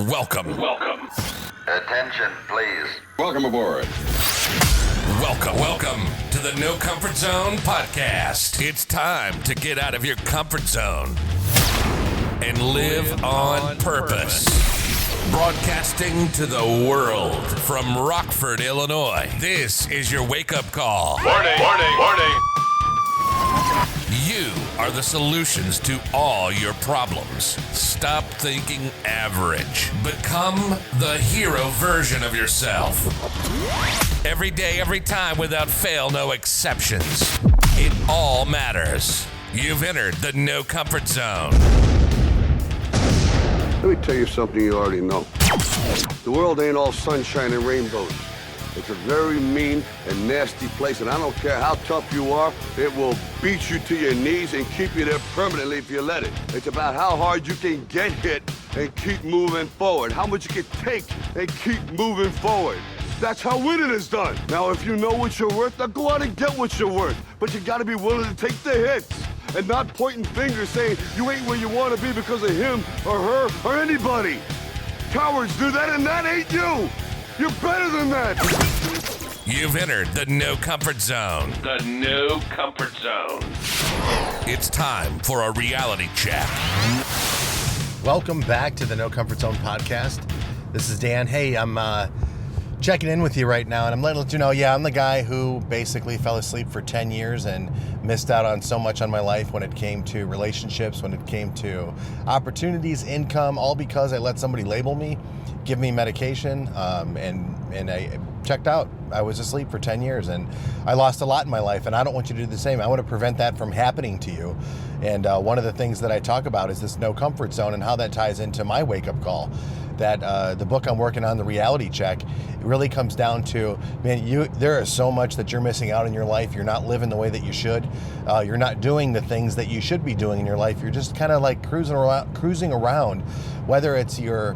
Welcome. Attention, please. Welcome aboard. Welcome to the No Comfort Zone podcast. It's time to get out of your comfort zone and live on purpose. Broadcasting to the world from Rockford, Illinois. This is your wake-up call. Warning. You are the solutions to all your problems. Stop thinking average. Become the hero version of yourself. Every day, every time, without fail, no exceptions. It all matters. You've entered the No Comfort Zone. Let me tell you something you already know. The world ain't all sunshine and rainbows. It's a very mean and nasty place, and I don't care how tough you are, it will beat you to your knees and keep you there permanently if you let it. It's about how hard you can get hit and keep moving forward, how much you can take and keep moving forward. That's how winning is done. Now, if you know what you're worth, now go out and get what you're worth. But you gotta be willing to take the hits and not pointing fingers saying you ain't where you wanna be because of him or her or anybody. Cowards do that, and that ain't you. You're better than that. You've entered the No Comfort Zone. The No Comfort Zone. It's time for a reality check. Welcome back to the No Comfort Zone podcast. This is Dan. Hey, I'm checking in with you right now, and I'm letting you know, I'm the guy who basically fell asleep for 10 years and missed out on so much on my life when it came to relationships, when it came to opportunities, income, all because I let somebody label me, give me medication, and I checked out. I was asleep for 10 years, and I lost a lot in my life, and I don't want you to do the same. I want to prevent that from happening to you. And one of the things that I talk about is this no comfort zone and how that ties into my wake-up call. That the book I'm working on, The Reality Check, it really comes down to, man, there is so much that you're missing out in your life. You're not living the way that you should. You're not doing the things that you should be doing in your life. You're just kind of like cruising around, whether it's you're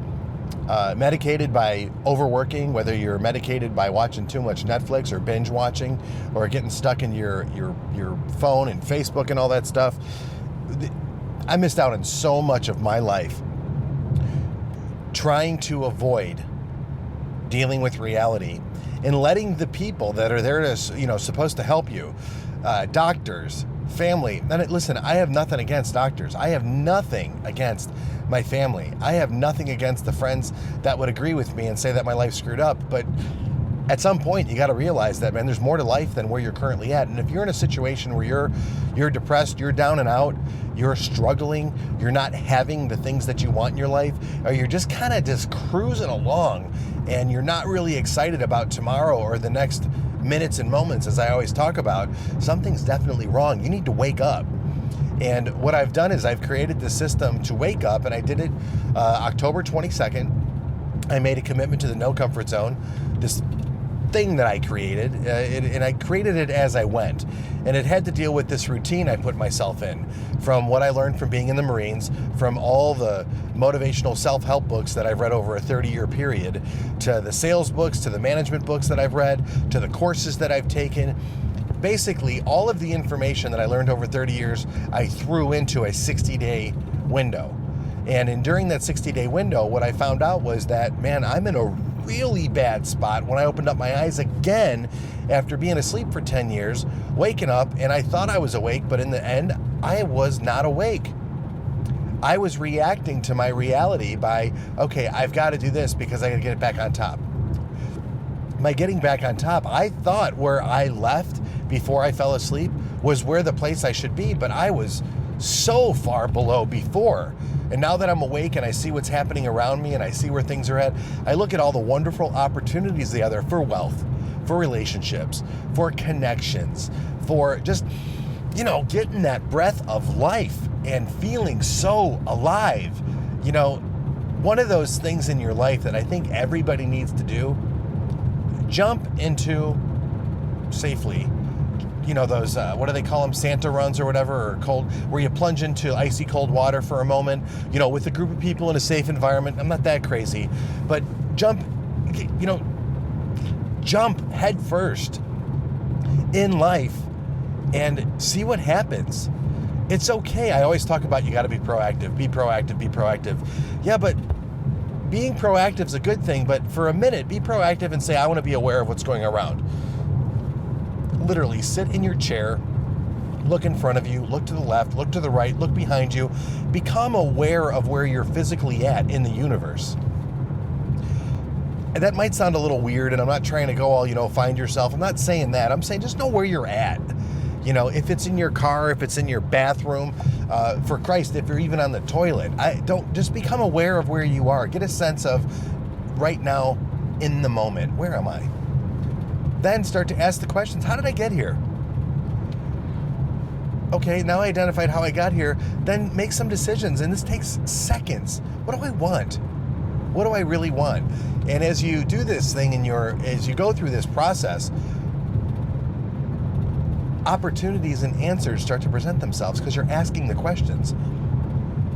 medicated by overworking, whether you're medicated by watching too much Netflix or binge watching, or getting stuck in your phone and Facebook and all that stuff. I missed out on so much of my life trying to avoid dealing with reality and letting the people that are there to, supposed to help you, doctors, family. And listen, I have nothing against doctors. I have nothing against my family. I have nothing against the friends that would agree with me and say that my life's screwed up. But at some point, you got to realize that, man, there's more to life than where you're currently at. And if you're in a situation where you're depressed, you're down and out, you're struggling, you're not having the things that you want in your life, or you're just kind of just cruising along and you're not really excited about tomorrow or the next minutes and moments, as I always talk about, something's definitely wrong. You need to wake up. And what I've done is I've created this system to wake up, and I did it October 22nd. I made a commitment to the No Comfort Zone, this thing that I created, and I created it as I went. And it had to deal with this routine I put myself in, from what I learned from being in the Marines, from all the motivational self-help books that I've read over a 30-year period, to the sales books, to the management books that I've read, to the courses that I've taken. Basically, all of the information that I learned over 30 years, I threw into a 60-day window. And during that 60-day window, what I found out was that, man, I'm in a really bad spot when I opened up my eyes again after being asleep for 10 years, waking up, and I thought I was awake, but in the end, I was not awake. I was reacting to my reality by, okay, I've got to do this because I got to get it back on top. My getting back on top, I thought where I left before I fell asleep was where the place I should be, but I was so far below before. And now that I'm awake and I see what's happening around me and I see where things are at, I look at all the wonderful opportunities there are for wealth, for relationships, for connections, for just, getting that breath of life and feeling so alive. One of those things in your life that I think everybody needs to do, jump into safely. Those, what do they call them, Santa runs or whatever, or cold, where you plunge into icy cold water for a moment, with a group of people in a safe environment. I'm not that crazy, but jump head first in life and see what happens. It's okay. I always talk about you got to be proactive. Yeah, but being proactive is a good thing, but for a minute, be proactive and say, I want to be aware of what's going around. Literally, sit in your chair, look in front of you, look to the left, look to the right, look behind you. Become aware of where you're physically at in the universe. And that might sound a little weird, and I'm not trying to go all, find yourself. I'm not saying that. I'm saying just know where you're at. If it's in your car, if it's in your bathroom, for Christ, if you're even on the toilet, just become aware of where you are. Get a sense of right now, in the moment. Where am I? Then start to ask the questions. How did I get here? Okay, now I identified how I got here. Then make some decisions, and this takes seconds. What do I want? What do I really want? And as you do this thing as you go through this process, opportunities and answers start to present themselves because you're asking the questions.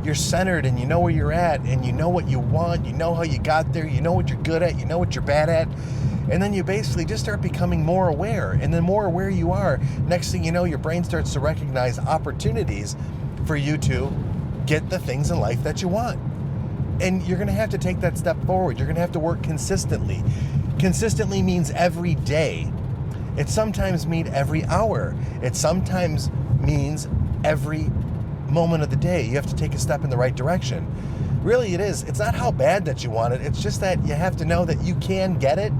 You're centered and you know where you're at and you know what you want, you know how you got there, you know what you're good at, you know what you're bad at. And then you basically just start becoming more aware. And the more aware you are, next thing you know, your brain starts to recognize opportunities for you to get the things in life that you want. And you're going to have to take that step forward. You're going to have to work consistently. Consistently means every day. It sometimes means every hour. It sometimes means every moment of the day. You have to take a step in the right direction. Really, it is. It's not how bad that you want it. It's just that you have to know that you can get it,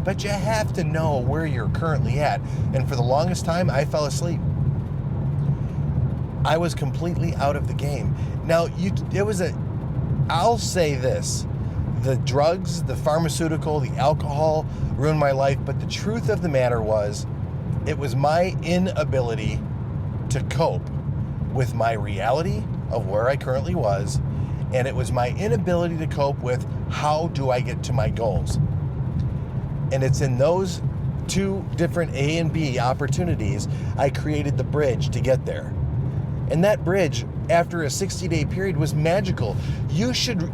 but you have to know where you're currently at. And for the longest time, I fell asleep. I was completely out of the game. Now, I'll say this. The drugs, the pharmaceutical, the alcohol ruined my life, but the truth of the matter was, it was my inability to cope with my reality of where I currently was, and it was my inability to cope with how do I get to my goals. And it's in those two different A and B opportunities I created the bridge to get there. And that bridge, after a 60-day period, was magical. You should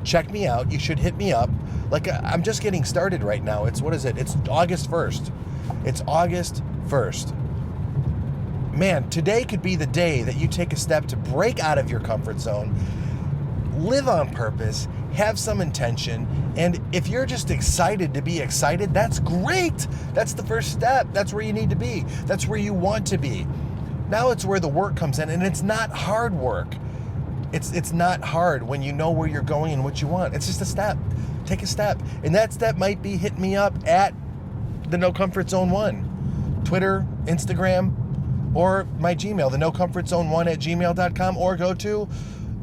check me out. You should hit me up. Like, I'm just getting started right now. It's August 1st. It's August 1st. Man, today could be the day that you take a step to break out of your comfort zone, live on purpose, have some intention, and if you're just excited to be excited, that's great. That's the first step. That's where you need to be. That's where you want to be. Now it's where the work comes in, and it's not hard work. It's not hard when you know where you're going and what you want. It's just a step. Take a step. And that step might be hitting me up at the No Comfort Zone 1. Twitter, Instagram, or my Gmail, the nocomfortzone1@gmail.com, or go to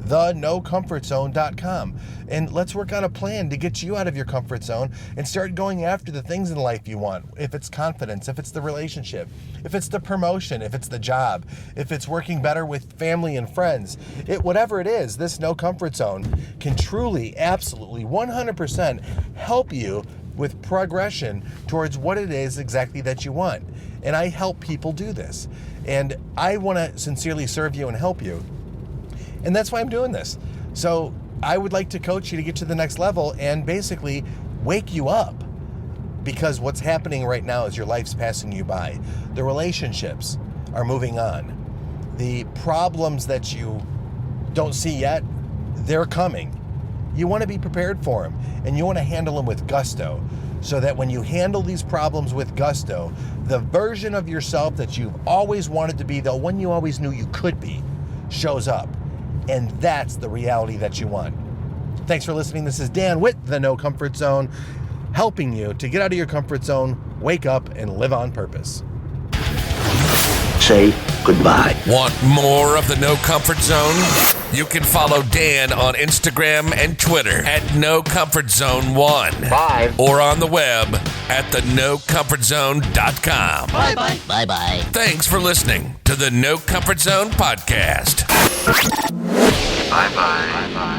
thenocomfortzone.com. And let's work on a plan to get you out of your comfort zone and start going after the things in life you want. If it's confidence, if it's the relationship, if it's the promotion, if it's the job, if it's working better with family and friends, whatever it is, this No Comfort Zone can truly, absolutely, 100% help you with progression towards what it is exactly that you want. And I help people do this. And I want to sincerely serve you and help you. And that's why I'm doing this. So I would like to coach you to get to the next level and basically wake you up, because what's happening right now is your life's passing you by. The relationships are moving on. The problems that you don't see yet, they're coming. You want to be prepared for them, and you want to handle them with gusto, so that when you handle these problems with gusto, the version of yourself that you've always wanted to be, the one you always knew you could be, shows up. And that's the reality that you want. Thanks for listening. This is Dan with the No Comfort Zone, helping you to get out of your comfort zone, wake up, and live on purpose. Say goodbye. Want more of the No Comfort Zone? You can follow Dan on Instagram and Twitter at NoComfortZone1. Bye. Or on the web at thenocomfortzone.com. Bye-bye. Bye-bye. Thanks for listening to the No Comfort Zone podcast. Bye-bye. Bye-bye.